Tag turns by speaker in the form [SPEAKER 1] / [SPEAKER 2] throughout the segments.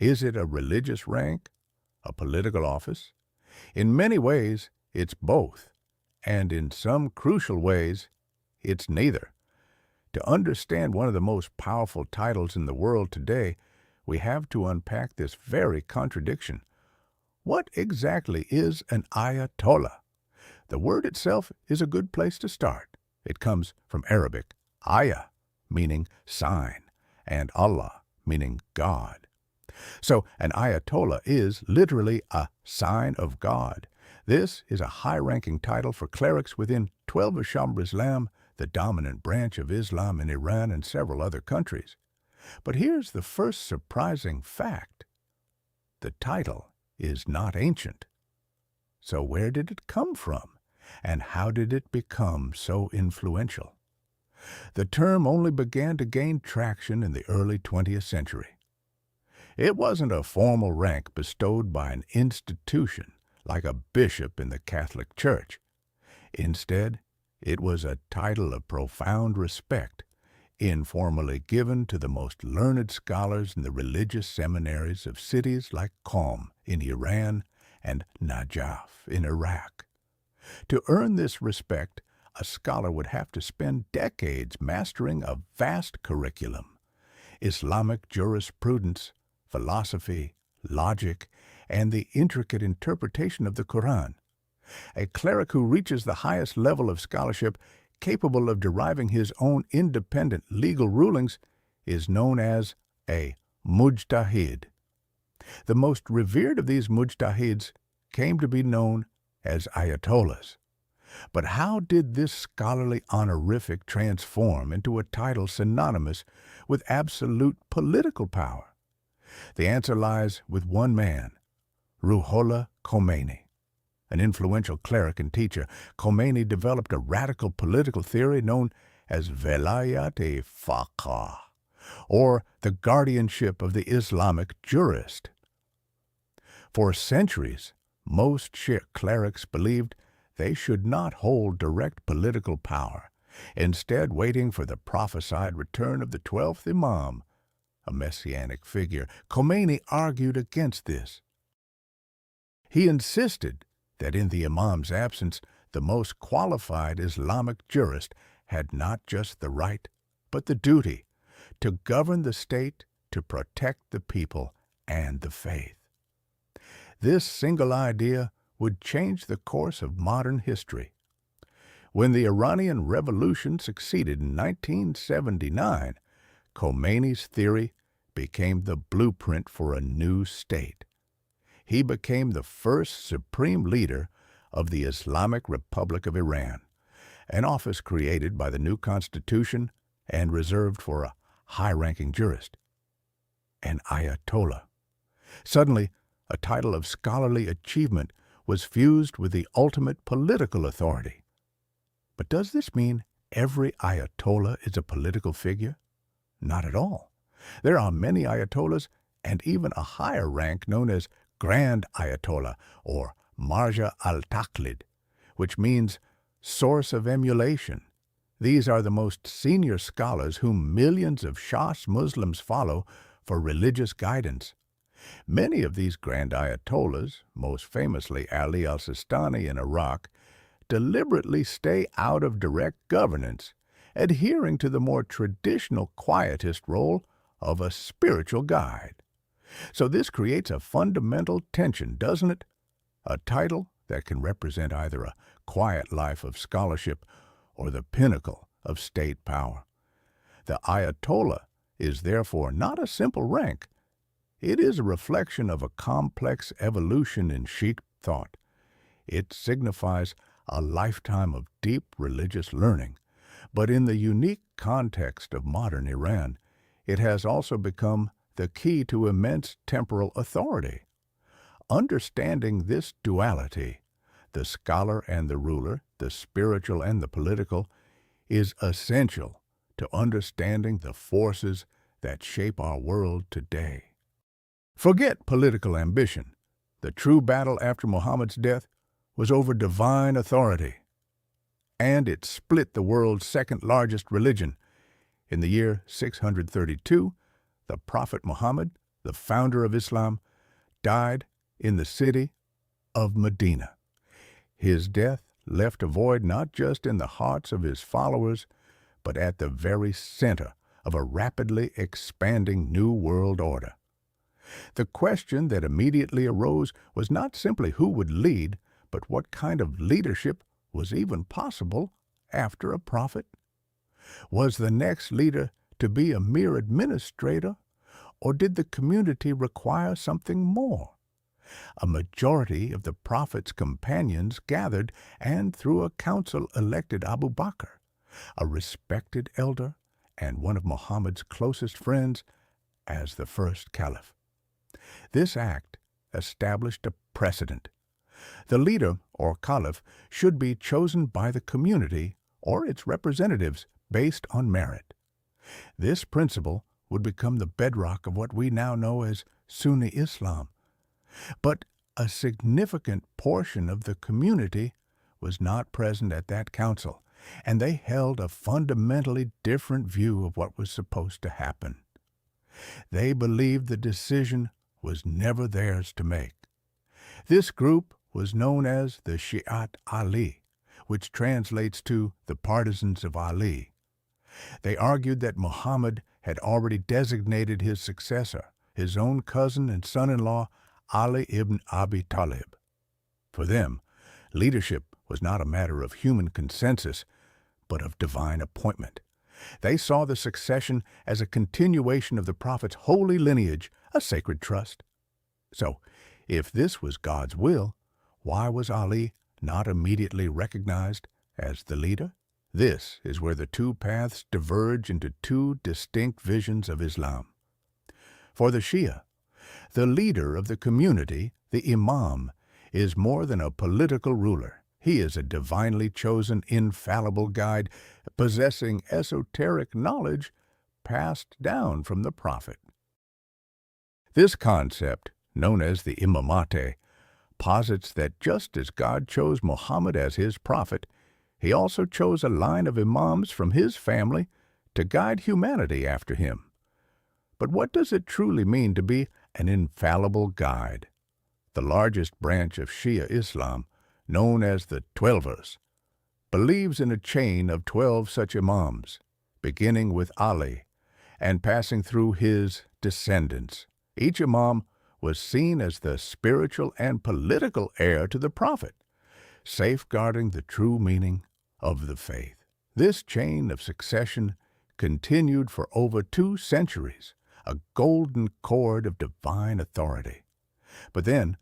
[SPEAKER 1] Is it a religious rank? A political office? In many ways, it's both, and in some crucial ways, it's neither. To understand one of the most powerful titles in the world today, we have to unpack this very contradiction. What exactly is an Ayatollah? The word itself is a good place to start. It comes from Arabic, ayah, meaning sign, and Allah, meaning God. So an Ayatollah is literally a sign of God. This is a high-ranking title for clerics within 12 Shambh Islam, the dominant branch of Islam in Iran and several other countries. But here's the first surprising fact. The title is not ancient. So where did it come from? And how did it become so influential? The term only began to gain traction in the early 20th century. It wasn't a formal rank bestowed by an institution like a bishop in the Catholic Church. Instead, it was a title of profound respect, informally given to the most learned scholars in the religious seminaries of cities like Qom in Iran and Najaf in Iraq. To earn this respect, a scholar would have to spend decades mastering a vast curriculum: Islamic jurisprudence, philosophy, logic, and the intricate interpretation of the Quran. A cleric who reaches the highest level of scholarship, capable of deriving his own independent legal rulings, is known as a mujtahid. The most revered of these mujtahids came to be known as ayatollahs. But how did this scholarly honorific transform into a title synonymous with absolute political power? The answer lies with one man, Ruhollah Khomeini. An influential cleric and teacher, Khomeini developed a radical political theory known as Velayat-e, or the guardianship of the Islamic jurist. For centuries, most Shia clerics believed they should not hold direct political power, instead waiting for the prophesied return of the 12th Imam, a messianic figure. Khomeini argued against this. He insisted that in the Imam's absence, the most qualified Islamic jurist had not just the right, but the duty to govern the state, to protect the people and the faith. This single idea would change the course of modern history. When the Iranian Revolution succeeded in 1979, Khomeini's theory became the blueprint for a new state. He became the first supreme leader of the Islamic Republic of Iran, an office created by the new constitution and reserved for a high-ranking jurist, an Ayatollah. Suddenly, a title of scholarly achievement was fused with the ultimate political authority. But does this mean every Ayatollah is a political figure? Not at all. There are many Ayatollahs and even a higher rank known as Grand Ayatollah or Marja al-Taqlid, which means source of emulation. These are the most senior scholars whom millions of Shia Muslims follow for religious guidance. Many of these Grand Ayatollahs, most famously Ali al-Sistani in Iraq, deliberately stay out of direct governance, adhering to the more traditional quietist role of a spiritual guide. So this creates a fundamental tension, doesn't it? A title that can represent either a quiet life of scholarship or the pinnacle of state power. The Ayatollah is therefore not a simple rank. It is a reflection of a complex evolution in Shiite thought. It signifies a lifetime of deep religious learning, but in the unique context of modern Iran, it has also become the key to immense temporal authority. Understanding this duality, the scholar and the ruler, the spiritual and the political, is essential to understanding the forces that shape our world today. Forget political ambition. The true battle after Muhammad's death was over divine authority, and it split the world's second-largest religion. In the year 632, the Prophet Muhammad, the founder of Islam, died in the city of Medina. His death left a void not just in the hearts of his followers, but at the very center of a rapidly expanding new world order. The question that immediately arose was not simply who would lead, but what kind of leadership was even possible after a prophet. Was the next leader to be a mere administrator, or did the community require something more? A majority of the prophet's companions gathered and through a council elected Abu Bakr, a respected elder and one of Muhammad's closest friends, as the first caliph. This act established a precedent. The leader, or caliph, should be chosen by the community or its representatives based on merit. This principle would become the bedrock of what we now know as Sunni Islam. But a significant portion of the community was not present at that council, and they held a fundamentally different view of what was supposed to happen. They believed the decision was never theirs to make. This group was known as the Shi'at Ali, which translates to the partisans of Ali. They argued that Muhammad had already designated his successor, his own cousin and son-in-law, Ali ibn Abi Talib. For them, leadership was not a matter of human consensus, but of divine appointment. They saw the succession as a continuation of the prophet's holy lineage, a sacred trust. So, if this was God's will, why was Ali not immediately recognized as the leader? This is where the two paths diverge into two distinct visions of Islam. For the Shia, the leader of the community, the Imam, is more than a political ruler. He is a divinely chosen, infallible guide, possessing esoteric knowledge passed down from the prophet. This concept, known as the Imamate, posits that just as God chose Muhammad as his prophet, he also chose a line of imams from his family to guide humanity after him. But what does it truly mean to be an infallible guide? The largest branch of Shia Islam, known as the Twelvers, believes in a chain of 12 such imams, beginning with Ali and passing through his descendants. Each imam was seen as the spiritual and political heir to the prophet, safeguarding the true meaning of the faith. This chain of succession continued for over 2 centuries, a golden cord of divine authority. But then,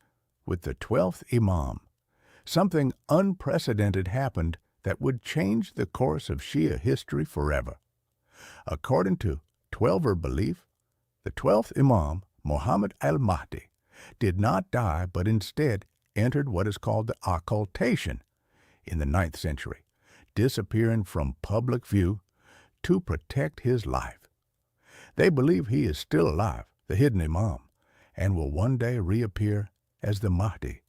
[SPEAKER 1] with the 12th Imam, something unprecedented happened that would change the course of Shia history forever. According to Twelver belief, the 12th Imam, Muhammad al-Mahdi, did not die but instead entered what is called the occultation in the 9th century, disappearing from public view to protect his life. They believe he is still alive, the hidden Imam, and will one day reappear as the Mahdi,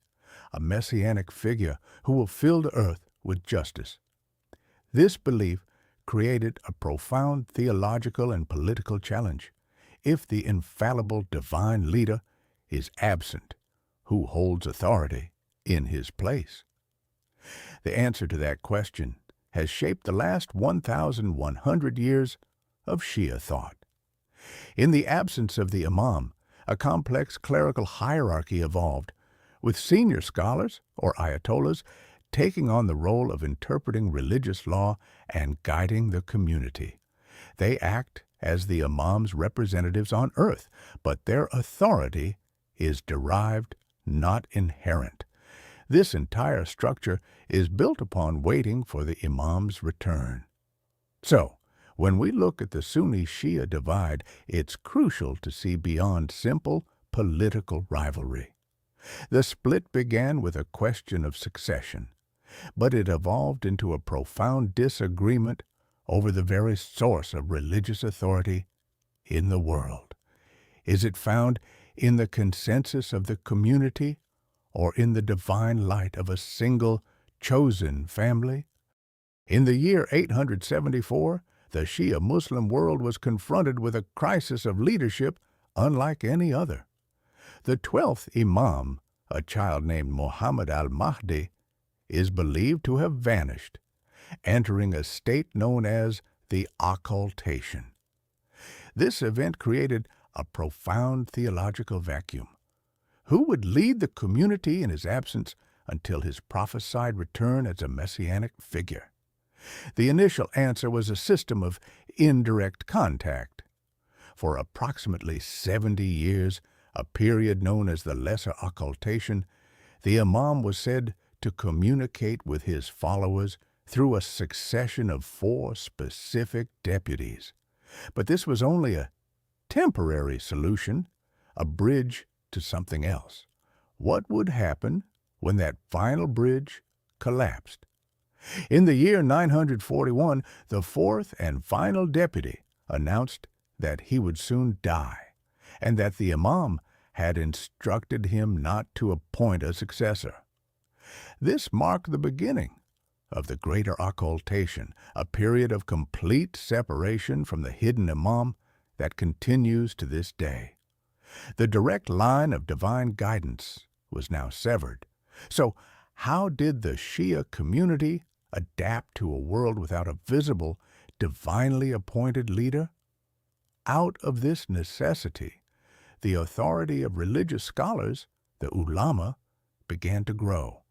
[SPEAKER 1] a messianic figure who will fill the earth with justice. This belief created a profound theological and political challenge. If the infallible divine leader is absent, who holds authority in his place? The answer to that question has shaped the last 1,100 years of Shia thought. In the absence of the Imam, a complex clerical hierarchy evolved, with senior scholars, or Ayatollahs, taking on the role of interpreting religious law and guiding the community. They act as the Imam's representatives on earth, but their authority is derived, not inherent. This entire structure is built upon waiting for the Imam's return. So, when we look at the Sunni-Shia divide, it's crucial to see beyond simple political rivalry. The split began with a question of succession, but it evolved into a profound disagreement over the very source of religious authority in the world. Is it found in the consensus of the community or in the divine light of a single chosen family? In the year 874, the Shia Muslim world was confronted with a crisis of leadership unlike any other. The 12th Imam, a child named Muhammad al-Mahdi, is believed to have vanished, entering a state known as the occultation. This event created a profound theological vacuum. Who would lead the community in his absence until his prophesied return as a messianic figure? The initial answer was a system of indirect contact. For approximately 70 years, a period known as the Lesser Occultation, the Imam was said to communicate with his followers through a succession of 4 specific deputies. But this was only a temporary solution, a bridge to something else. What would happen when that final bridge collapsed? In the year 941, the 4th and final deputy announced that he would soon die, and that the Imam had instructed him not to appoint a successor. This marked the beginning of the Greater Occultation, a period of complete separation from the hidden Imam that continues to this day. The direct line of divine guidance was now severed. So, how did the Shia community adapt to a world without a visible, divinely appointed leader? Out of this necessity, the authority of religious scholars, the ulama, began to grow.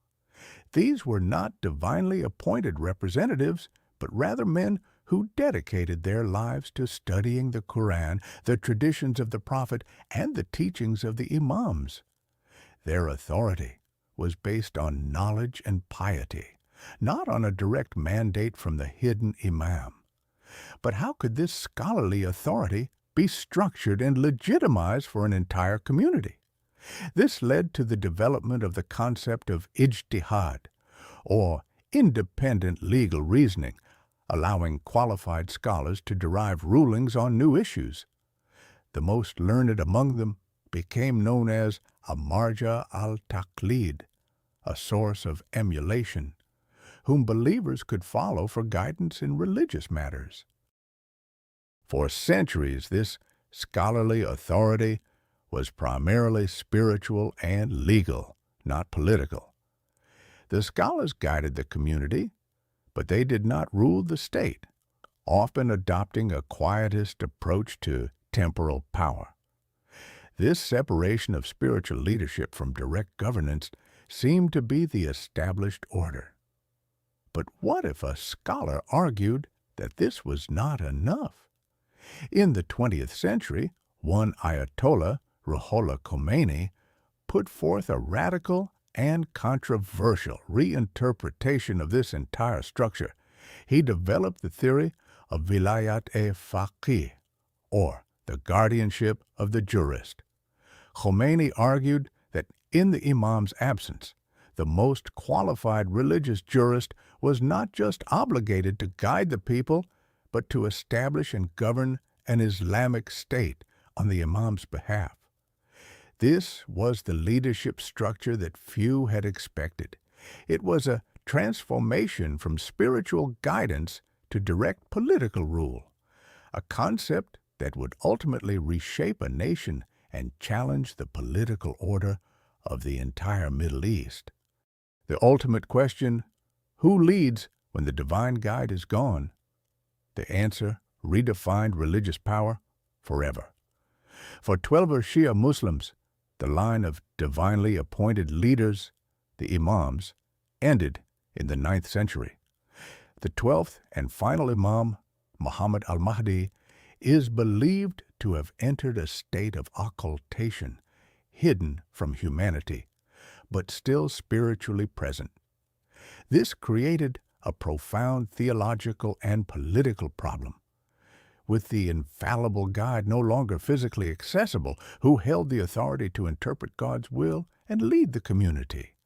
[SPEAKER 1] These were not divinely appointed representatives, but rather men who dedicated their lives to studying the Quran, the traditions of the Prophet, and the teachings of the Imams. Their authority was based on knowledge and piety, not on a direct mandate from the hidden Imam. But how could this scholarly authority be structured and legitimized for an entire community? This led to the development of the concept of ijtihad, or independent legal reasoning, allowing qualified scholars to derive rulings on new issues. The most learned among them became known as a marja al-taqlid, a source of emulation, whom believers could follow for guidance in religious matters. For centuries, this scholarly authority was primarily spiritual and legal, not political. The scholars guided the community, but they did not rule the state, often adopting a quietist approach to temporal power. This separation of spiritual leadership from direct governance seemed to be the established order. But what if a scholar argued that this was not enough? In the 20th century, one Ayatollah, Ruhollah Khomeini, put forth a radical and controversial reinterpretation of this entire structure. He developed the theory of Velayat-e, or the guardianship of the jurist. Khomeini argued that in the Imam's absence, the most qualified religious jurist was not just obligated to guide the people, but to establish and govern an Islamic state on the Imam's behalf. This was the leadership structure that few had expected. It was a transformation from spiritual guidance to direct political rule, a concept that would ultimately reshape a nation and challenge the political order of the entire Middle East. The ultimate question, who leads when the divine guide is gone? The answer redefined religious power forever. For 12 Shia Muslims, the line of divinely appointed leaders, the Imams, ended in the 9th century. The 12th and final Imam, Muhammad al-Mahdi, is believed to have entered a state of occultation, hidden from humanity, but still spiritually present. This created a profound theological and political problem. With the infallible guide no longer physically accessible, who held the authority to interpret God's will and lead the community?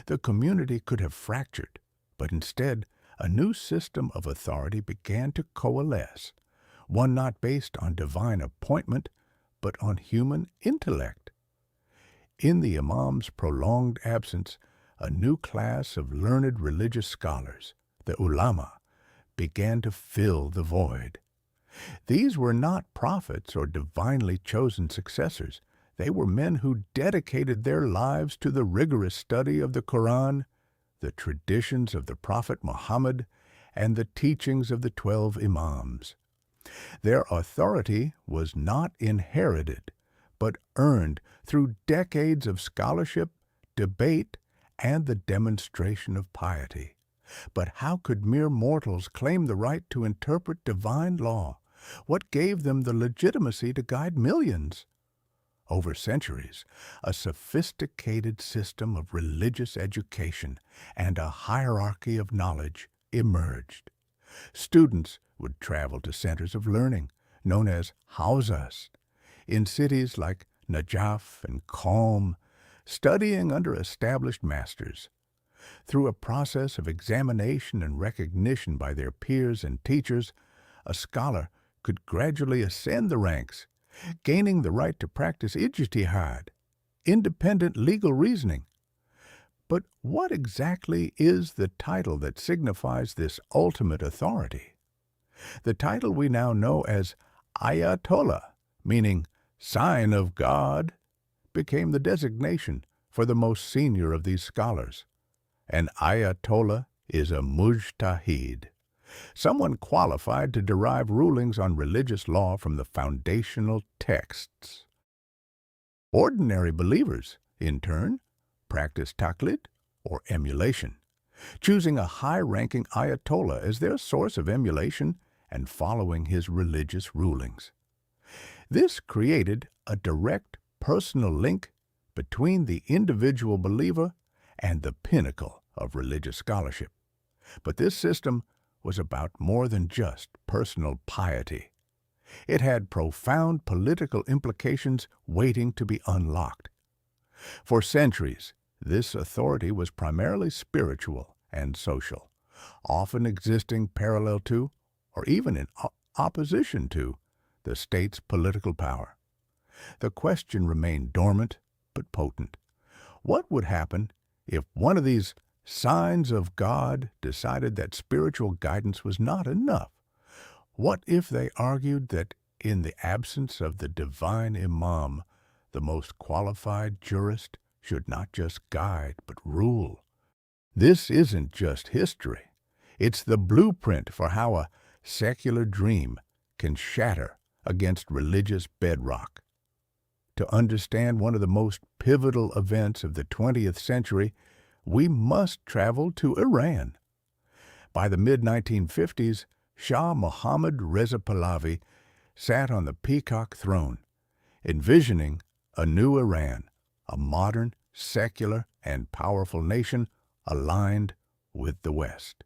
[SPEAKER 1] The community could have fractured, but instead a new system of authority began to coalesce, one not based on divine appointment, but on human intellect. In the Imam's prolonged absence, a new class of learned religious scholars, the ulama, began to fill the void. These were not prophets or divinely chosen successors. They were men who dedicated their lives to the rigorous study of the Quran, the traditions of the Prophet Muhammad, and the teachings of the 12 Imams. Their authority was not inherited, but earned through decades of scholarship, debate, and the demonstration of piety. But how could mere mortals claim the right to interpret divine law? What gave them the legitimacy to guide millions? Over centuries, a sophisticated system of religious education and a hierarchy of knowledge emerged. Students would travel to centers of learning, known as hawzas, in cities like Najaf and Qom, studying under established masters. Through a process of examination and recognition by their peers and teachers, a scholar could gradually ascend the ranks, gaining the right to practice ijtihad, independent legal reasoning. But what exactly is the title that signifies this ultimate authority? The title we now know as Ayatollah, meaning sign of God, became the designation for the most senior of these scholars. An Ayatollah is a mujtahid, someone qualified to derive rulings on religious law from the foundational texts. Ordinary believers, in turn, practice taqlid, or emulation, choosing a high-ranking Ayatollah as their source of emulation and following his religious rulings. This created a direct personal link between the individual believer and the pinnacle of religious scholarship. But this system was about more than just personal piety. It had profound political implications waiting to be unlocked. For centuries, this authority was primarily spiritual and social, often existing parallel to, or even in opposition to, the state's political power. The question remained dormant but potent. What would happen if one of these signs of God decided that spiritual guidance was not enough? What if they argued that in the absence of the divine Imam, the most qualified jurist should not just guide but rule? This isn't just history. It's the blueprint for how a secular dream can shatter against religious bedrock. To understand one of the most pivotal events of the 20th century, we must travel to Iran. By the mid-1950s, Shah Mohammad Reza Pahlavi sat on the peacock throne, envisioning a new Iran, a modern, secular, and powerful nation aligned with the West.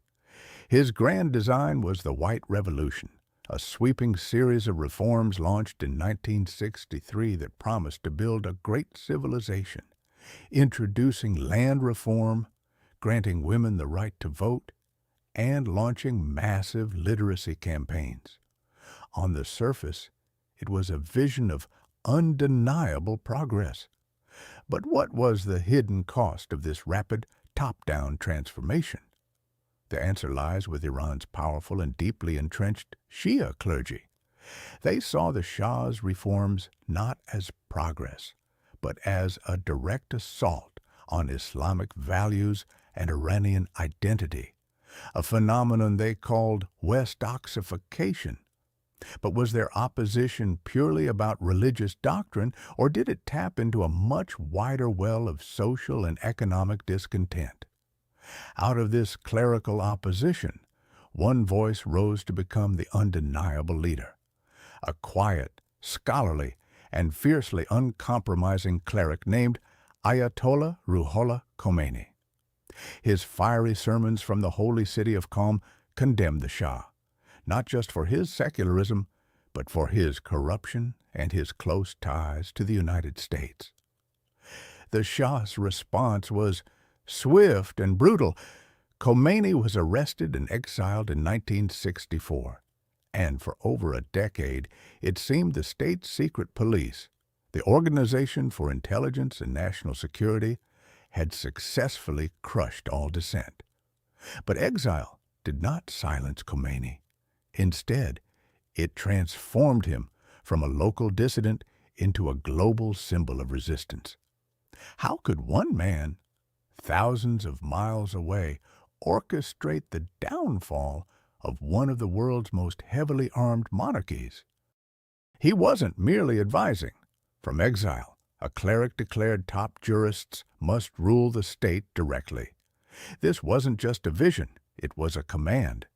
[SPEAKER 1] His grand design was the White Revolution, a sweeping series of reforms launched in 1963 that promised to build a great civilization, introducing land reform, granting women the right to vote, and launching massive literacy campaigns. On the surface, it was a vision of undeniable progress. But what was the hidden cost of this rapid, top-down transformation? The answer lies with Iran's powerful and deeply entrenched Shia clergy. They saw the Shah's reforms not as progress, but as a direct assault on Islamic values and Iranian identity, a phenomenon they called Westoxification. But was their opposition purely about religious doctrine, or did it tap into a much wider well of social and economic discontent? Out of this clerical opposition, one voice rose to become the undeniable leader, a quiet, scholarly, and fiercely uncompromising cleric named Ayatollah Ruhollah Khomeini. His fiery sermons from the holy city of Qom condemned the Shah, not just for his secularism, but for his corruption and his close ties to the United States. The Shah's response was swift and brutal. Khomeini was arrested and exiled in 1964, and for over a decade it seemed the state's secret police, the Organization for Intelligence and National Security, had successfully crushed all dissent. But exile did not silence Khomeini. Instead, It transformed him from a local dissident into a global symbol of resistance. How could one man, thousands of miles away, orchestrate the downfall of one of the world's most heavily armed monarchies? He wasn't merely advising. From exile, a cleric declared top jurists must rule the state directly. This wasn't just a vision, it was a command.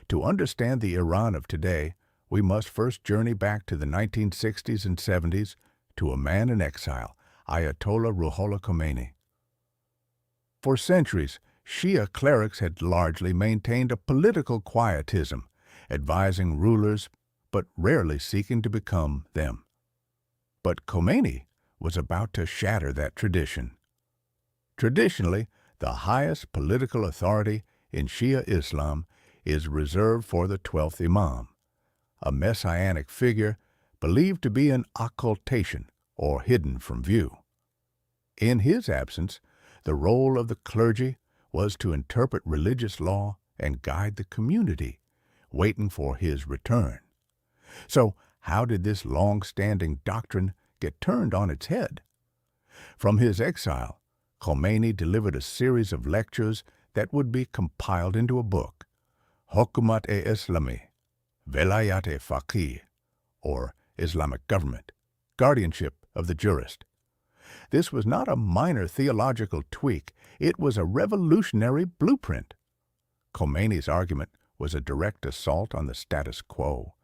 [SPEAKER 1] To understand the Iran of today, we must first journey back to the 1960s and 70s to a man in exile, Ayatollah Ruhollah Khomeini. For centuries, Shia clerics had largely maintained a political quietism, advising rulers but rarely seeking to become them. But Khomeini was about to shatter that tradition. Traditionally, the highest political authority in Shia Islam is reserved for the 12th Imam, a messianic figure believed to be an occultation or hidden from view. In his absence, the role of the clergy was to interpret religious law and guide the community, waiting for his return. So, how did this long-standing doctrine get turned on its head? From his exile, Khomeini delivered a series of lectures that would be compiled into a book, Hukumat-e Islami, Velayat-e, or Islamic government, guardianship of the jurist. This was not a minor theological tweak, it was a revolutionary blueprint. Khomeini's argument was a direct assault on the status quo.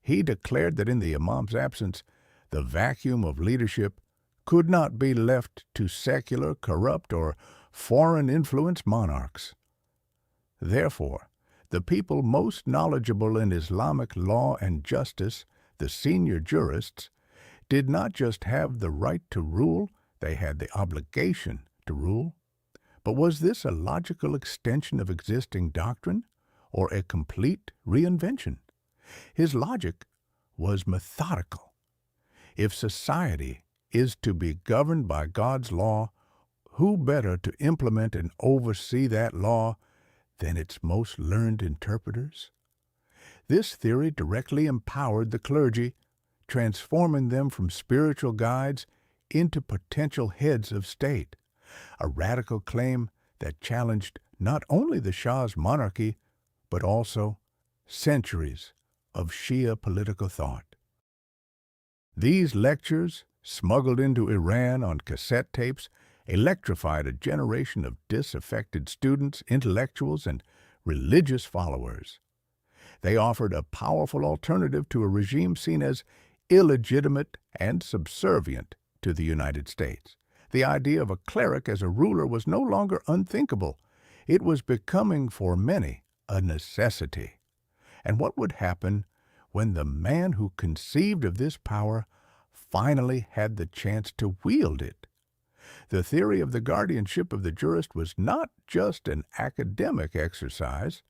[SPEAKER 1] He declared that in the Imam's absence, the vacuum of leadership could not be left to secular, corrupt, or foreign-influenced monarchs. Therefore, the people most knowledgeable in Islamic law and justice, the senior jurists, did not just have the right to rule, they had the obligation to rule. But was this a logical extension of existing doctrine, or a complete reinvention? His logic was methodical. If society is to be governed by God's law, who better to implement and oversee that law than its most learned interpreters? This theory directly empowered the clergy, transforming them from spiritual guides into potential heads of state, a radical claim that challenged not only the Shah's monarchy, but also centuries of Shia political thought. These lectures, smuggled into Iran on cassette tapes, electrified a generation of disaffected students, intellectuals, and religious followers. They offered a powerful alternative to a regime seen as illegitimate and subservient to the United States. The idea of a cleric as a ruler was no longer unthinkable. It was becoming, for many, a necessity. And what would happen when the man who conceived of this power finally had the chance to wield it? The theory of the guardianship of the jurist was not just an academic exercise.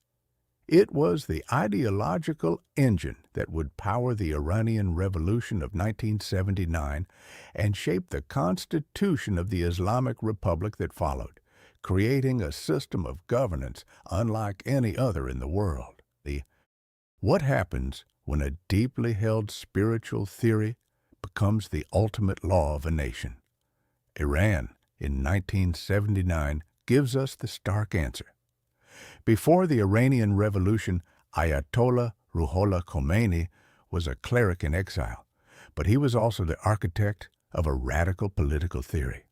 [SPEAKER 1] It was the ideological engine that would power the Iranian Revolution of 1979 and shape the constitution of the Islamic Republic that followed, creating a system of governance unlike any other in the world. What happens when a deeply held spiritual theory becomes the ultimate law of a nation? Iran, in 1979, gives us the stark answer. Before the Iranian Revolution, Ayatollah Ruhollah Khomeini was a cleric in exile, but he was also the architect of a radical political theory.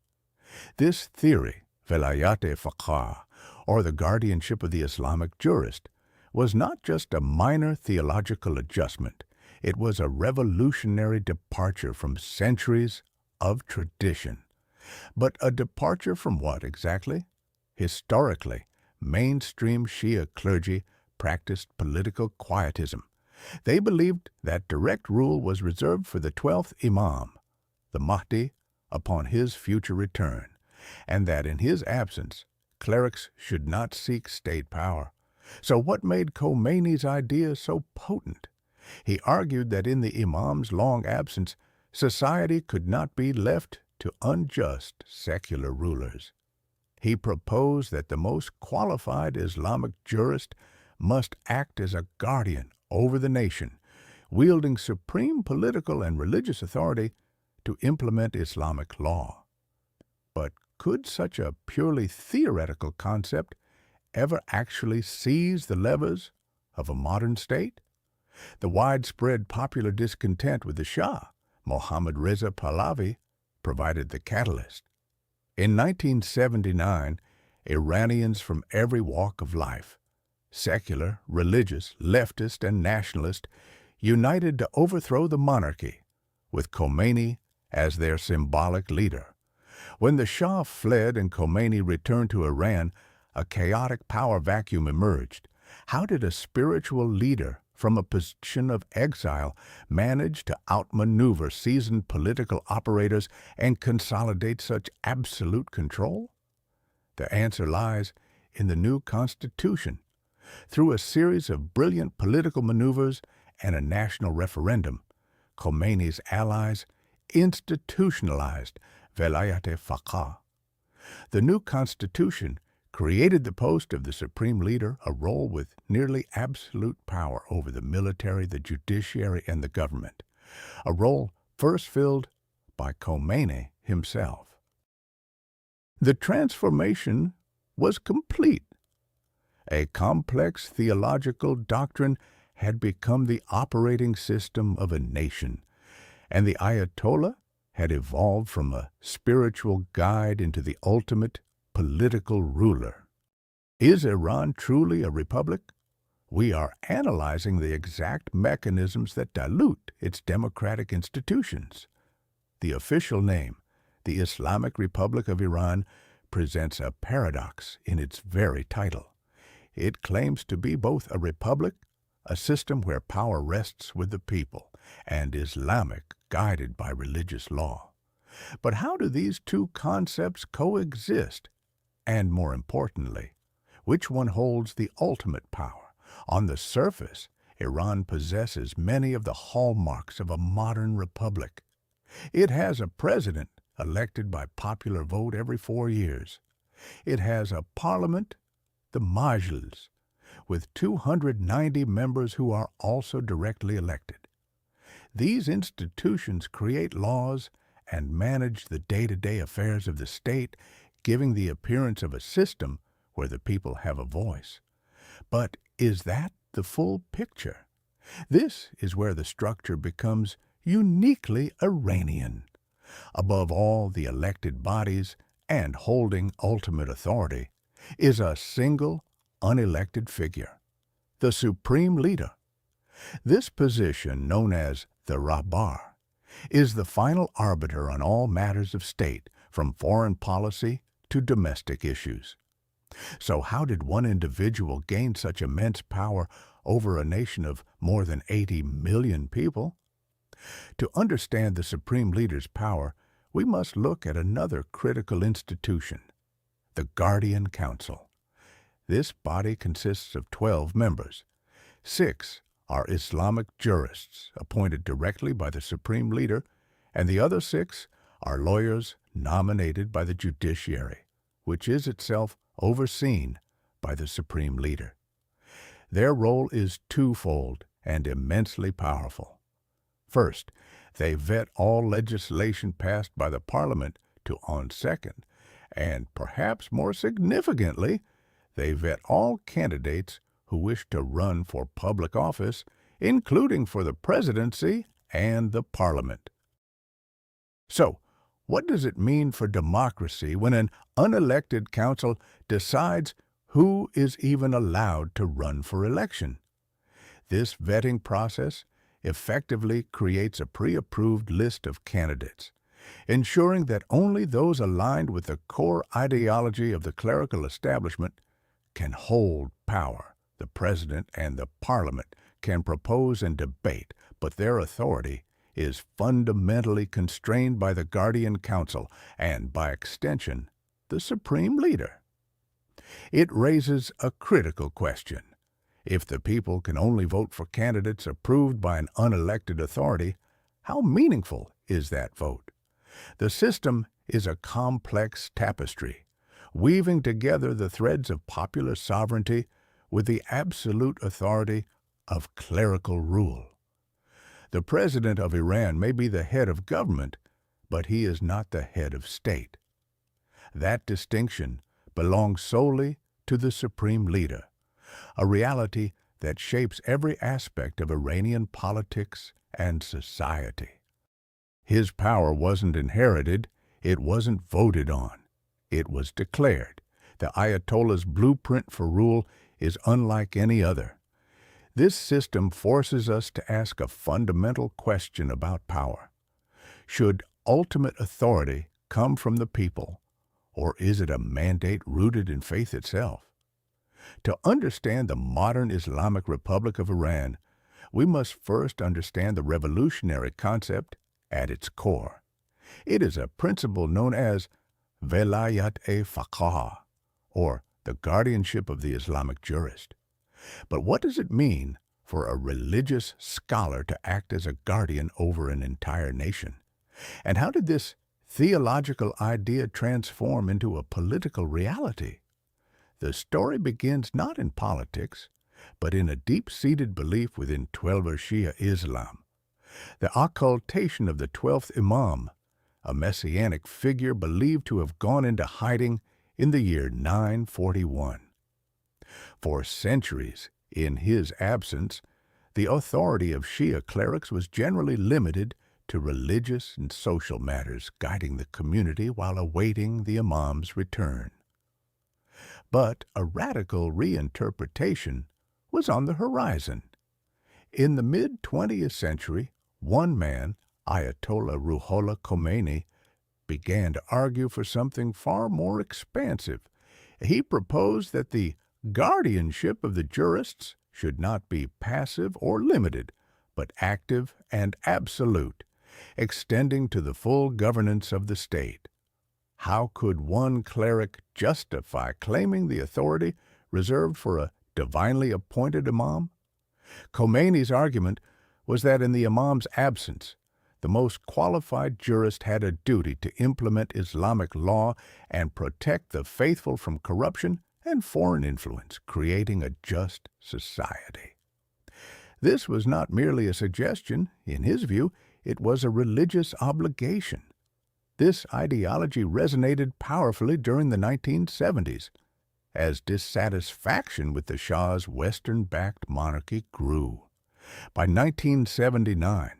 [SPEAKER 1] This theory, Velayat-e, or the guardianship of the Islamic jurist, was not just a minor theological adjustment. It was a revolutionary departure from centuries of tradition. But a departure from what exactly? Historically, mainstream Shia clergy practiced political quietism. They believed that direct rule was reserved for the 12th Imam, the Mahdi, upon his future return, and that in his absence, clerics should not seek state power. So what made Khomeini's idea so potent? He argued that in the Imam's long absence, society could not be left to unjust secular rulers. He proposed that the most qualified Islamic jurist must act as a guardian over the nation, wielding supreme political and religious authority to implement Islamic law. But could such a purely theoretical concept ever actually seize the levers of a modern state? The widespread popular discontent with the Shah, Mohammad Reza Pahlavi, provided the catalyst. In 1979, Iranians from every walk of life, secular, religious, leftist, and nationalist, united to overthrow the monarchy, with Khomeini as their symbolic leader. When the Shah fled and Khomeini returned to Iran, a chaotic power vacuum emerged. How did a spiritual leader from a position of exile manage to outmaneuver seasoned political operators and consolidate such absolute control? The answer lies in the new constitution. Through a series of brilliant political maneuvers and a national referendum, Khomeini's allies institutionalized Velayat-e. The new constitution created the post of the supreme leader, a role with nearly absolute power over the military, the judiciary, and the government, a role first filled by Khomeini himself. The transformation was complete. A complex theological doctrine had become the operating system of a nation, and the Ayatollah had evolved from a spiritual guide into the ultimate political ruler. Is Iran truly a republic? We are analyzing the exact mechanisms that dilute its democratic institutions. The official name, the Islamic Republic of Iran, presents a paradox in its very title. It claims to be both a republic, a system where power rests with the people, and Islamic, guided by religious law. But how do these two concepts coexist? And more importantly, which one holds the ultimate power? On the surface, Iran possesses many of the hallmarks of a modern republic. It has a president elected by popular vote every 4 years. It has a parliament, the Majlis, with 290 members who are also directly elected. These institutions create laws and manage the day-to-day affairs of the state, giving the appearance of a system where the people have a voice. But is that the full picture? This is where the structure becomes uniquely Iranian. Above all the elected bodies and holding ultimate authority is a single, unelected figure, the supreme leader. This position, known as the Rahbar, is the final arbiter on all matters of state, from foreign policy to domestic issues. So how did one individual gain such immense power over a nation of more than 80 million people? To understand the supreme leader's power, we must look at another critical institution, the Guardian Council. This body consists of 12 members. 6 are Islamic jurists appointed directly by the supreme leader, and the other 6 are lawyers nominated by the judiciary, which is itself overseen by the supreme leader. Their role is twofold and immensely powerful. First, they vet all legislation passed by the parliament on second, and perhaps more significantly, they vet all candidates who wish to run for public office, including for the presidency and the parliament. So, what does it mean for democracy when an unelected council decides who is even allowed to run for election? This vetting process effectively creates a pre-approved list of candidates, ensuring that only those aligned with the core ideology of the clerical establishment can hold power. The president and the parliament can propose and debate, but their authority is fundamentally constrained by the Guardian Council and, by extension, the supreme leader. It raises a critical question. If the people can only vote for candidates approved by an unelected authority, how meaningful is that vote? The system is a complex tapestry, weaving together the threads of popular sovereignty with the absolute authority of clerical rule. The president of Iran may be the head of government, but he is not the head of state. That distinction belongs solely to the supreme leader, a reality that shapes every aspect of Iranian politics and society. His power wasn't inherited, it wasn't voted on, it was declared. The Ayatollah's blueprint for rule is unlike any other. This system forces us to ask a fundamental question about power. Should ultimate authority come from the people, or is it a mandate rooted in faith itself? To understand the modern Islamic Republic of Iran, we must first understand the revolutionary concept at its core. It is a principle known as Velayat-e, or the guardianship of the Islamic jurist. But what does it mean for a religious scholar to act as a guardian over an entire nation? And how did this theological idea transform into a political reality? The story begins not in politics, but in a deep-seated belief within Shia Islam. The occultation of the 12th Imam, a messianic figure believed to have gone into hiding in the year 941. For centuries, in his absence, the authority of Shia clerics was generally limited to religious and social matters, guiding the community while awaiting the Imam's return. But a radical reinterpretation was on the horizon. In the mid-20th century, one man, Ayatollah Ruhollah Khomeini, began to argue for something far more expansive. He proposed that the guardianship of the jurists should not be passive or limited, but active and absolute, extending to the full governance of the state. How could one cleric justify claiming the authority reserved for a divinely appointed imam? Khomeini's argument was that in the imam's absence, the most qualified jurist had a duty to implement Islamic law and protect the faithful from corruption and foreign influence, creating a just society. This was not merely a suggestion. In his view, it was a religious obligation. This ideology resonated powerfully during the 1970s, as dissatisfaction with the Shah's Western-backed monarchy grew. By 1979,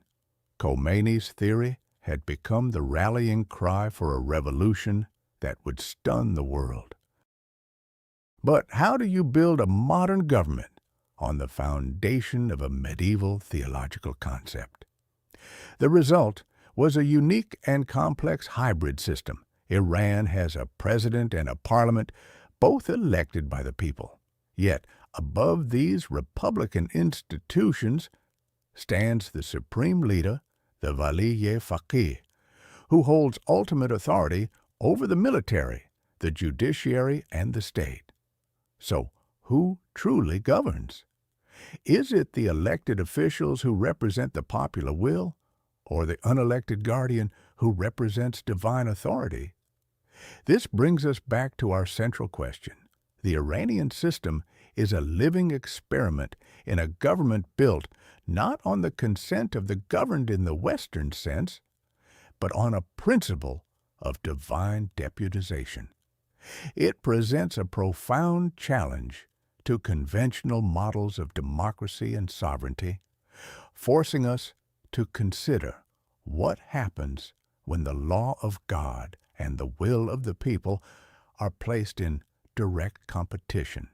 [SPEAKER 1] Khomeini's theory had become the rallying cry for a revolution that would stun the world. But how do you build a modern government on the foundation of a medieval theological concept? The result was a unique and complex hybrid system. Iran has a president and a parliament, both elected by the people. Yet, above these republican institutions stands the supreme leader, the Velayat-e, who holds ultimate authority over the military, the judiciary, and the state. So, who truly governs? Is it the elected officials who represent the popular will, or the unelected guardian who represents divine authority? This brings us back to our central question. The Iranian system is a living experiment in a government built not on the consent of the governed in the Western sense, but on a principle of divine deputization. It presents a profound challenge to conventional models of democracy and sovereignty, forcing us to consider what happens when the law of God and the will of the people are placed in direct competition.